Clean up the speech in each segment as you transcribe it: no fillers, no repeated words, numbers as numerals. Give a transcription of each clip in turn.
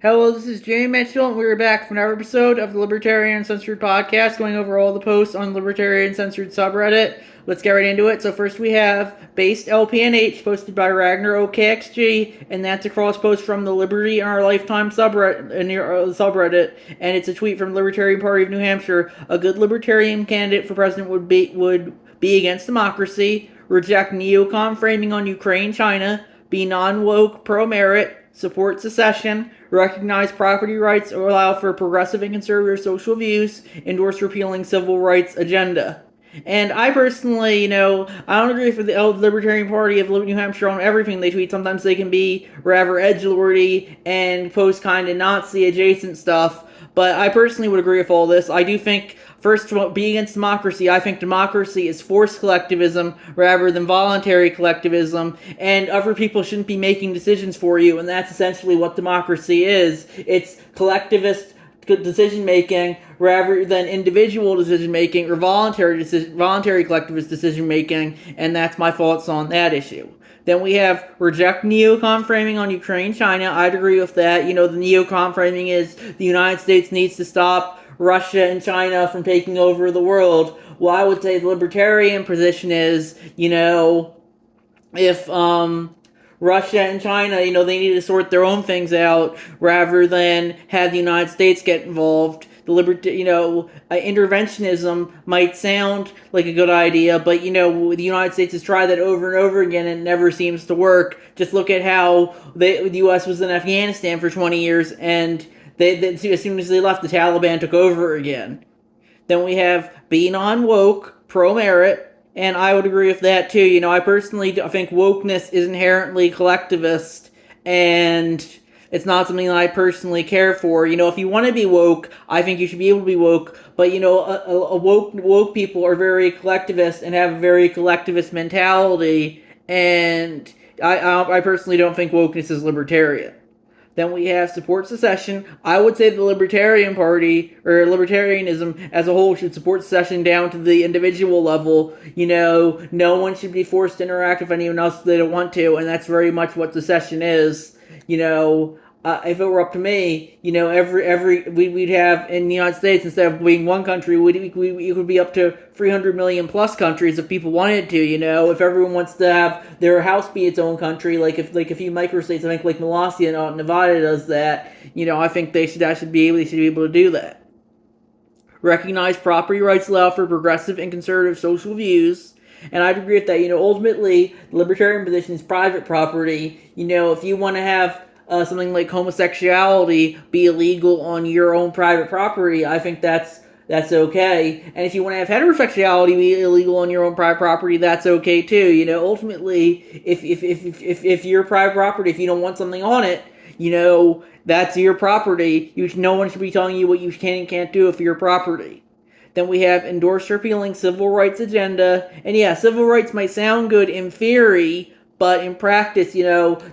Hello, this is Jamie Mitchell, and we're back for another episode of the Libertarian Uncensored podcast, going over all the posts on Libertarian Censored subreddit. Let's get right into it. So first we have Based LPNH, posted by Ragnar OKXG, and that's a cross post from the Liberty in Our Lifetime subreddit, and it's a tweet from Libertarian Party of New Hampshire. A good Libertarian candidate for president would be against democracy, reject neocon framing on Ukraine, China, be non-woke, pro-merit, support secession, recognize property rights, or allow for progressive and conservative social views, endorse repealing civil rights agenda. And I personally, I don't agree with the Libertarian Party of New Hampshire on everything they tweet. Sometimes they can be rather edgelordy and post kind of Nazi adjacent stuff. But I personally would agree with all this. I do think, first of all, being against democracy, I think democracy is forced collectivism rather than voluntary collectivism, and other people shouldn't be making decisions for you, and that's essentially what democracy is. It's collectivist decision making rather than individual decision making or voluntary collectivist decision making, and that's my thoughts on that issue. Then we have reject neocon framing on Ukraine, China. I'd agree with that. The neocon framing is the United States needs to stop Russia and China from taking over the world. Well, I would say the libertarian position is, if Russia and China, they need to sort their own things out rather than have the United States get involved. Interventionism might sound like a good idea, but the United States has tried that over and over again, and it never seems to work. Just look at how the U.S. was in Afghanistan for 20 years, and they as soon as they left, the Taliban took over again. Then we have be non-woke, pro-merit, and I would agree with that too. I personally think wokeness is inherently collectivist, and it's not something that I personally care for. If you want to be woke, I think you should be able to be woke, but woke people are very collectivist and have a very collectivist mentality, and I personally don't think wokeness is libertarian. Then we have support secession. I would say the Libertarian Party, or libertarianism as a whole, should support secession down to the individual level. No one should be forced to interact with anyone else if they don't want to, and that's very much what secession is. If it were up to me, we'd have in the United States, instead of being one country, it would be up to 300 million plus countries if people wanted to. If everyone wants to have their house be its own country, like a few microstates, I think like Molossia and Nevada does that. I think they should be able to do that. Recognize property rights, allow for progressive and conservative social views. And I'd agree with that. Ultimately, the libertarian position is private property. If you want to have something like homosexuality be illegal on your own private property, I think that's okay. And if you want to have heterosexuality be illegal on your own private property, that's okay too. Ultimately, if your private property, if you don't want something on it, that's your property. No one should be telling you what you can and can't do for your property. Then we have endorse repealing civil rights agenda. And yeah, civil rights might sound good in theory, but in practice,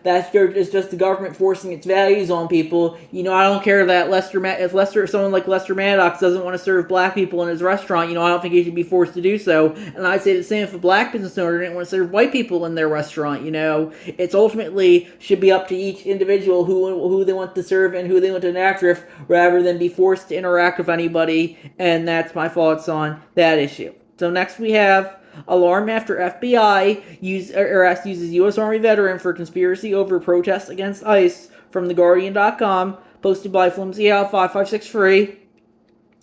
that's just the government forcing its values on people. I don't care that if someone like Lester Maddox doesn't want to serve black people in his restaurant, I don't think he should be forced to do so. And I'd say the same if a black business owner didn't want to serve white people in their restaurant. It's ultimately should be up to each individual who they want to serve and who they want to interact with, rather than be forced to interact with anybody. And that's my thoughts on that issue. So next we have alarm after FBI uses U.S. Army veteran for conspiracy over protests against ICE, from TheGuardian.com, posted by FlimsyHal5563.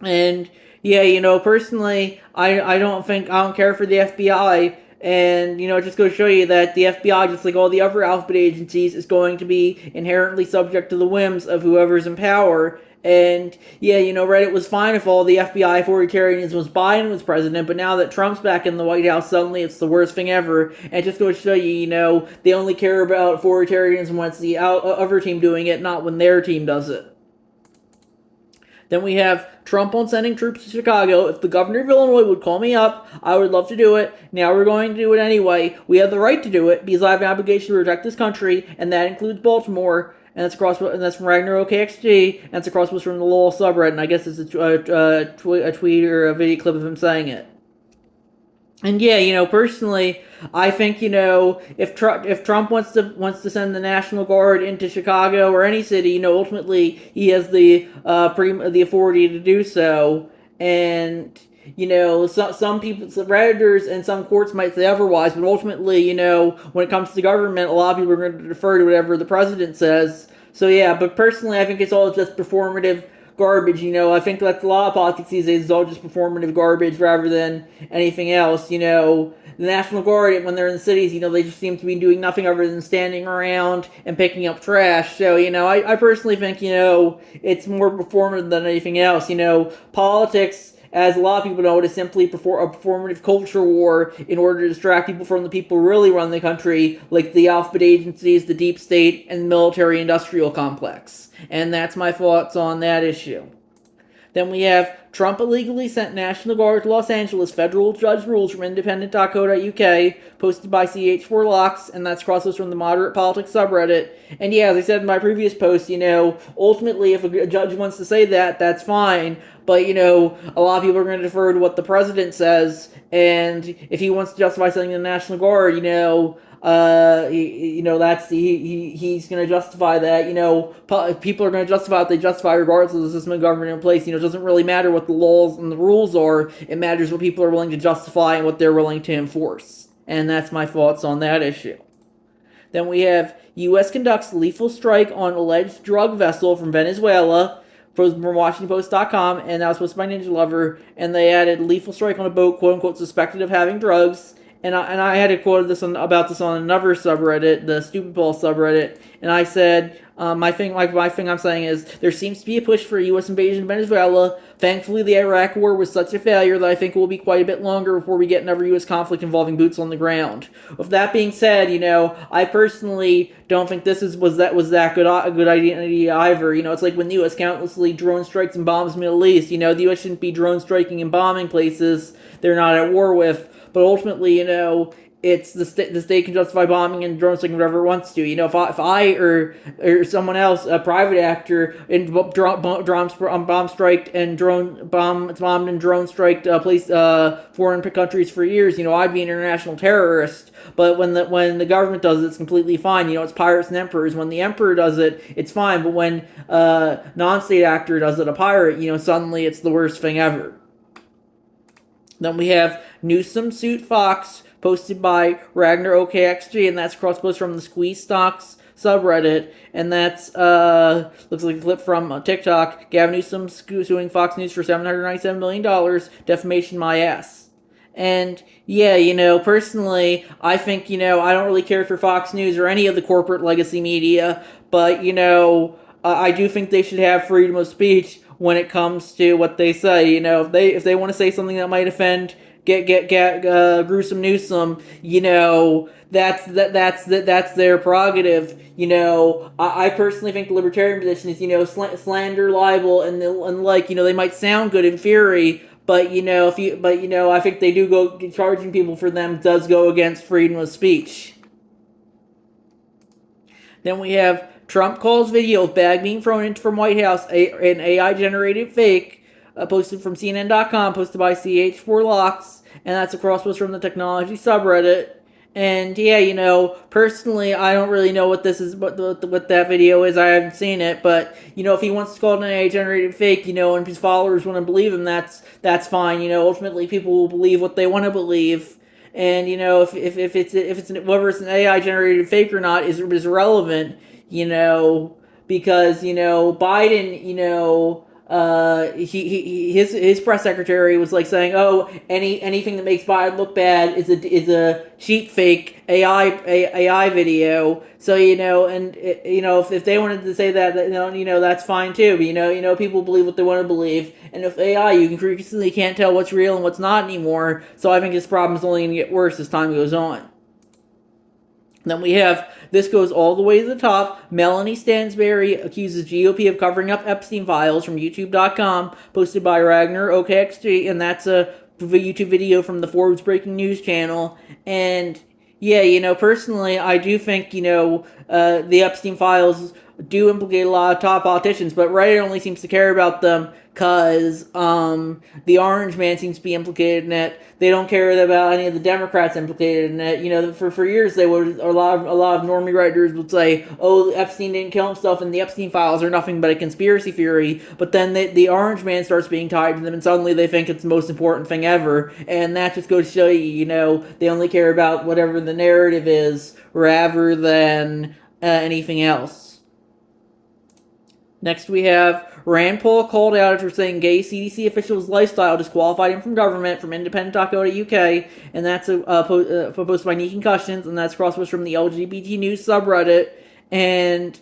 And yeah, personally, I don't care for the FBI. And, it just goes to show you that the FBI, just like all the other alphabet agencies, is going to be inherently subject to the whims of whoever's in power. And, yeah, Reddit was fine if all the FBI authoritarianism was Biden was president, but now that Trump's back in the White House, suddenly it's the worst thing ever. And it just goes to show you, they only care about authoritarianism when it's the other team doing it, not when their team does it. Then we have Trump on sending troops to Chicago. If the governor of Illinois would call me up, I would love to do it. Now we're going to do it anyway. We have the right to do it because I have an obligation to protect this country, and that includes Baltimore. And that's from Ragnar OKXG, and that's a crosspost from the Lowell subreddit, and I guess it's a tweet or a video clip of him saying it. And yeah, personally, I think if Trump wants to send the National Guard into Chicago or any city, ultimately he has the authority to do so. And some people, some redditors and some courts might say otherwise, but ultimately, when it comes to government, a lot of people are going to defer to whatever the president says. So yeah, but personally, I think it's all just performative garbage. I think that's a lot of politics these days is all just performative garbage rather than anything else. The National Guard, when they're in the cities, they just seem to be doing nothing other than standing around and picking up trash. So, I personally think, it's more performative than anything else. Politics, as a lot of people know, it is simply a performative culture war in order to distract people from the people who really run the country, like the alphabet agencies, the deep state, and the military-industrial complex. And that's my thoughts on that issue. Then we have Trump illegally sent National Guard to Los Angeles. Federal judge rules from independent.co.uk, posted by CH4Locks, and that's crosses from the Moderate Politics subreddit. And yeah, as I said in my previous post, ultimately if a judge wants to say that, that's fine. But, a lot of people are going to defer to what the president says, and if he wants to justify sending the National Guard, he's going to justify that. People are going to justify what they justify regardless of the system of government in place. It doesn't really matter what the laws and the rules are. It matters what people are willing to justify and what they're willing to enforce. And that's my thoughts on that issue. Then we have U.S. conducts lethal strike on alleged drug vessel from Venezuela, from WashingtonPost.com, and that was posted by Ninja Lover, and they added lethal strike on a boat, quote-unquote, suspected of having drugs. And I had a quote about this on another subreddit, the Stupid Ball subreddit, and I said, my thing I'm saying is, there seems to be a push for a U.S. invasion of Venezuela. Thankfully, the Iraq War was such a failure that I think it will be quite a bit longer before we get another U.S. conflict involving boots on the ground. With that being said, I personally don't think this was that good a good idea either. It's like when the U.S. countlessly drone strikes and bombs the Middle East. The U.S. shouldn't be drone striking and bombing places they're not at war with. But ultimately, it's the state can justify bombing and drone striking whatever it wants to. If I or someone else, a private actor, and bomb striked and bombed and drone striked foreign countries for years, I'd be an international terrorist. But when the government does it, it's completely fine. It's pirates and emperors. When the emperor does it, it's fine. But when non-state actor does it, a pirate, suddenly it's the worst thing ever. Then we have Newsom suit Fox, posted by Ragnar OKXG, and that's cross-post from the Squeeze Stocks subreddit, and that's looks like a clip from TikTok. Gavin Newsom suing Fox News for $797 million, defamation my ass. And yeah, personally, I think, I don't really care for Fox News or any of the corporate legacy media, but, I do think they should have freedom of speech when it comes to what they say. If they want to say something that might offend gruesome Newsom, that's their prerogative. I personally think the libertarian position is, slander, libel, and they might sound good in theory, but I think they do go charging people for them does go against freedom of speech. Then we have Trump calls video of bag being thrown into from White House an AI-generated fake, posted from CNN.com, posted by CH4Locks, and that's a cross-post from the technology subreddit. And yeah, personally, I don't really know what this is, what that video is. I haven't seen it, but if he wants to call it an AI-generated fake, and his followers want to believe him, that's fine. Ultimately, people will believe what they want to believe. And if it's whether it's an AI generated fake or not is irrelevant, because Biden, his press secretary was like saying, oh, anything that makes Biden look bad is a cheap fake AI video. So and if they wanted to say that, that's fine too. But people believe what they want to believe, and with AI, you increasingly can't tell what's real and what's not anymore. So I think this problem is only going to get worse as time goes on. Then we have, this goes all the way to the top, Melanie Stansberry accuses GOP of covering up Epstein files from YouTube.com, posted by Ragnar OKXG, and that's a YouTube video from the Forbes Breaking News channel. And yeah, personally, I do think, the Epstein files do implicate a lot of top politicians, but Reddit only seems to care about them because the Orange Man seems to be implicated in it. They don't care about any of the Democrats implicated in it. You know, for years they would a lot of normie writers would say, "Oh, Epstein didn't kill himself, and the Epstein files are nothing but a conspiracy theory." But then the Orange Man starts being tied to them, and suddenly they think it's the most important thing ever. And that just goes to show you, you know, they only care about whatever the narrative is rather than anything else. Next, we have Rand Paul called out after saying gay CDC officials' lifestyle disqualified him from government from independent.co.uk, and that's a post by Knee Concussions, and that's crosspost from the LGBT news subreddit. And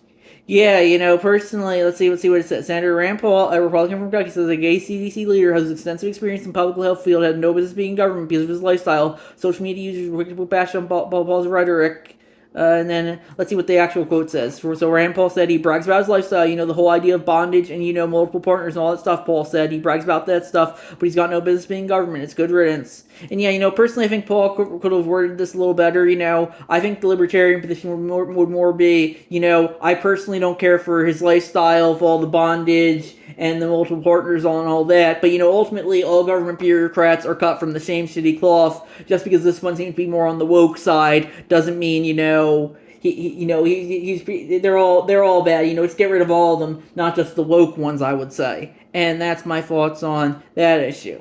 yeah, you know, personally, let's see what it says. Senator Rand Paul, a Republican from Kentucky, says a gay CDC leader has extensive experience in public health field, had no business being in government because of his lifestyle. Social media users were quick to bash on Paul's rhetoric. And then let's see what the actual quote says. So Rand Paul said he brags about his lifestyle, you know, the whole idea of bondage and, you know, multiple partners and all that stuff. Paul said he brags about that stuff, but he's got no business being in government. It's good riddance. And yeah, you know, personally, I think Paul could have worded this a little better. You know, I think the Libertarian position would more be, you know, I personally don't care for his lifestyle of all the bondage and the multiple partners and all that. But, you know, ultimately, all government bureaucrats are cut from the same shitty cloth. Just because this one seems to be more on the woke side doesn't mean, you know, they're all bad. You know, let's get rid of all of them, not just the woke ones, I would say. And that's my thoughts on that issue.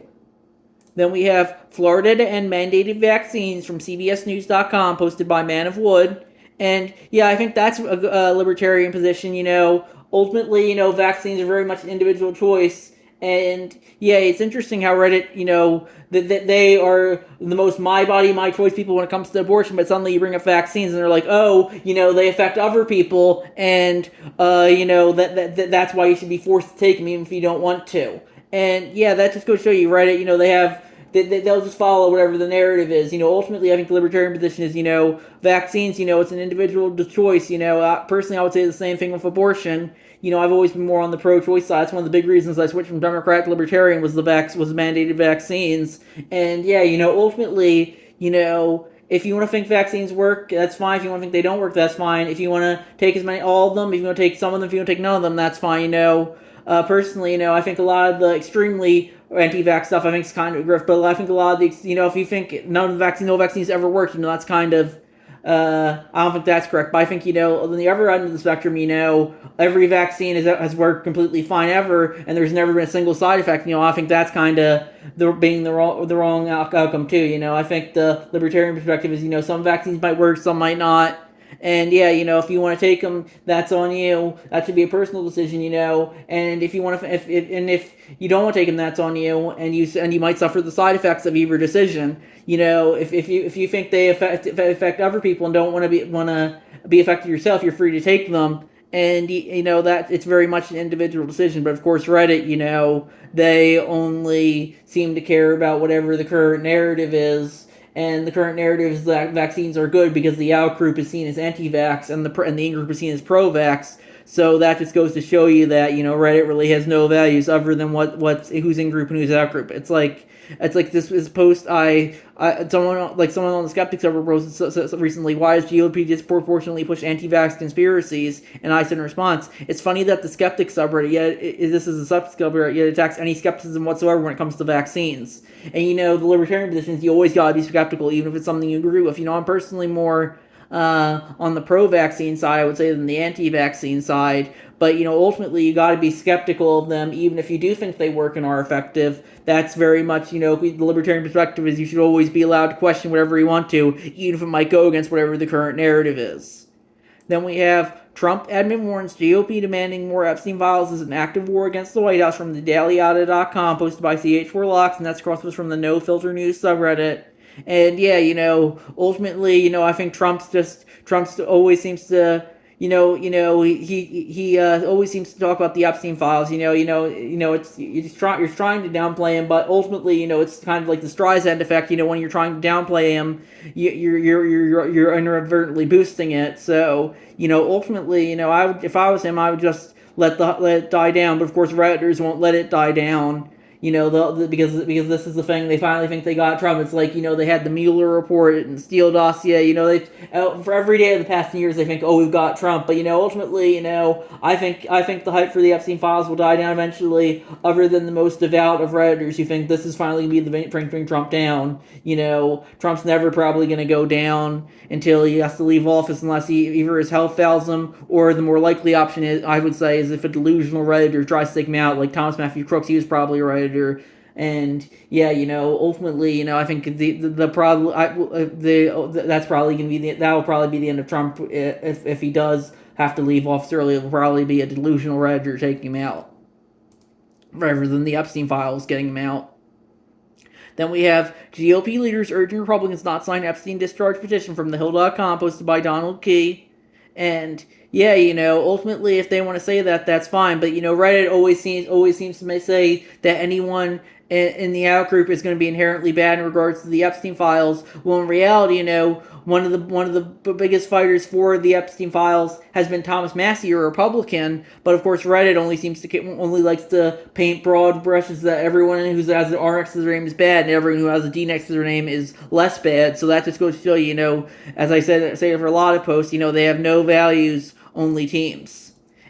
Then we have Florida to end mandated vaccines from CBSNews.com, posted by Man of Wood. And yeah, I think that's a libertarian position. You know, ultimately, you know, vaccines are very much an individual choice. And yeah, it's interesting how Reddit, you know, that they are the most my body, my choice people when it comes to abortion, but suddenly you bring up vaccines and they're like, oh, you know, they affect other people, and you know, that's why you should be forced to take them even if you don't want to. And yeah, that just goes to show you, Reddit, you know, they'll just follow whatever the narrative is. You know, ultimately, I think the libertarian position is, you know, vaccines, you know, it's an individual choice. You know, personally, I would say the same thing with abortion. You know, I've always been more on the pro-choice side. That's one of the big reasons I switched from Democrat to Libertarian was mandated vaccines. And yeah, you know, ultimately, you know, if you want to think vaccines work, that's fine. If you want to think they don't work, that's fine. If you want to take all of them, if you want to take some of them, if you want to take none of them, that's fine. You know, personally, you know, I think a lot of the extremely anti-vax stuff, I think, is kind of a grift. But I think a lot of the, you know, if you think no vaccines ever worked, you know, that's kind of, I don't think that's correct. But I think, you know, on the other end of the spectrum, you know, every vaccine has worked completely fine ever, and there's never been a single side effect. You know, I think that's kind of the wrong outcome too. You know, I think the libertarian perspective is, you know, some vaccines might work, some might not. And yeah, you know, if you want to take them, that's on you. That should be a personal decision, you know. And if you want to, if you don't want to take them, that's on you. And you might suffer the side effects of either decision. You know, if you think they affect other people and don't want to be affected yourself, you're free to take them. And you know that it's very much an individual decision. But of course, Reddit, you know, they only seem to care about whatever the current narrative is. And the current narrative is that vaccines are good because the out group is seen as anti-vax and the in group is seen as pro-vax. So that just goes to show you that, you know, Reddit really has no values other than who's in group and who's out group. It's like this post someone on the Skeptics server posted recently, why does GOP disproportionately push anti-vax conspiracies? And I said in response, it's funny that the Skeptics subreddit, this is a subreddit, yet attacks any skepticism whatsoever when it comes to vaccines. And you know, the libertarian position is you always gotta be skeptical, even if it's something you agree with. You know, I'm personally more on the pro-vaccine side, I would say, than the anti-vaccine side. But, you know, ultimately, you got to be skeptical of them, even if you do think they work and are effective. That's very much, you know, the libertarian perspective is you should always be allowed to question whatever you want to, even if it might go against whatever the current narrative is. Then we have Trump admin warns GOP demanding more Epstein files is an active war against the White House from the DailyAuto.com, posted by CH4Locks, and that's crossed from the No Filter News subreddit. And yeah, you know, ultimately, you know, I think Trump always seems to, he always seems to talk about the Epstein files. It's you're trying to downplay him, but ultimately, you know, it's kind of like the Streisand effect. You know, when you're trying to downplay him, you're inadvertently boosting it. So, you know, ultimately, you know, if I was him, I would just let it die down. But of course, Redditors won't let it die down. because this is the thing, they finally think they got Trump. It's like, they had the Mueller report and Steele dossier. They for every day of the past years they think, oh, we've got Trump, but ultimately, I think the hype for the Epstein files will die down eventually. Other than the most devout of redditors who think this is finally gonna be the thing to bring Trump down. Trump's never probably gonna go down until he has to leave office, unless either his health fails him, or the more likely option is, I would say, is if a delusional redditor tries to take him out, like Thomas Matthew Crooks. He was probably a redditor. And yeah, ultimately, I think the problem, that's probably gonna be that will probably be the end of Trump if he does have to leave office early. It will probably be a delusional redditor taking him out, rather than the Epstein files getting him out. Then we have GOP leaders urging Republicans not sign Epstein discharge petition from thehill.com, posted by Donald Key. And yeah, ultimately, if they want to say that, that's fine. But Reddit always seems to say that anyone in the out group is going to be inherently bad in regards to the Epstein files. Well, in reality, one of the biggest fighters for the Epstein files has been Thomas Massie, a Republican. But of course, Reddit only likes to paint broad brushes that everyone who has an R next to their name is bad, and everyone who has a D next to their name is less bad. So that just goes to show you, as I say for a lot of posts, they have no values, only teams.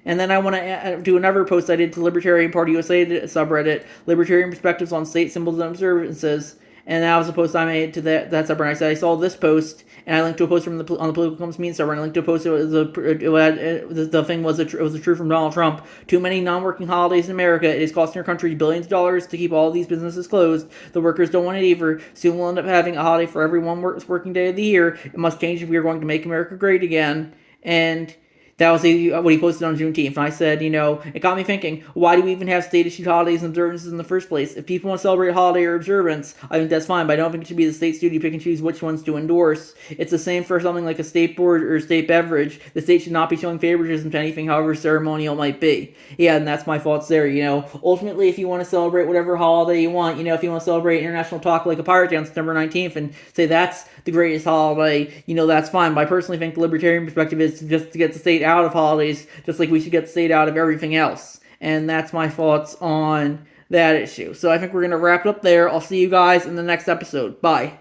And then I want to do another post I did to Libertarian Party USA subreddit, Libertarian Perspectives on State Symbols and Observances. And that was a post I made to that subreddit. I said I saw this post, and I linked to a post on the Political Comes Mean subreddit. I linked to a post. The thing was it was the truth from Donald Trump. Too many non-working holidays in America. It is costing our country billions of dollars to keep all of these businesses closed. The workers don't want it either. Soon we'll end up having a holiday for every one working day of the year. It must change if we are going to make America great again. And that was what he posted on Juneteenth. And I said, it got me thinking, why do we even have state-issued holidays and observances in the first place? If people want to celebrate a holiday or observance, I think that's fine, but I don't think it should be the state's duty to pick and choose which ones to endorse. It's the same for something like a state board or state beverage. The state should not be showing favoritism to anything, however ceremonial it might be. Yeah, and that's my thoughts there. Ultimately, if you want to celebrate whatever holiday you want, if you want to celebrate International Talk Like a Pirate Day on September 19th and say that's the greatest holiday, that's fine. But I personally think the libertarian perspective is just to get the state out of holidays, just like we should get the state out of everything else. And that's my thoughts on that issue. So I think we're going to wrap it up there. I'll see you guys in the next episode. Bye.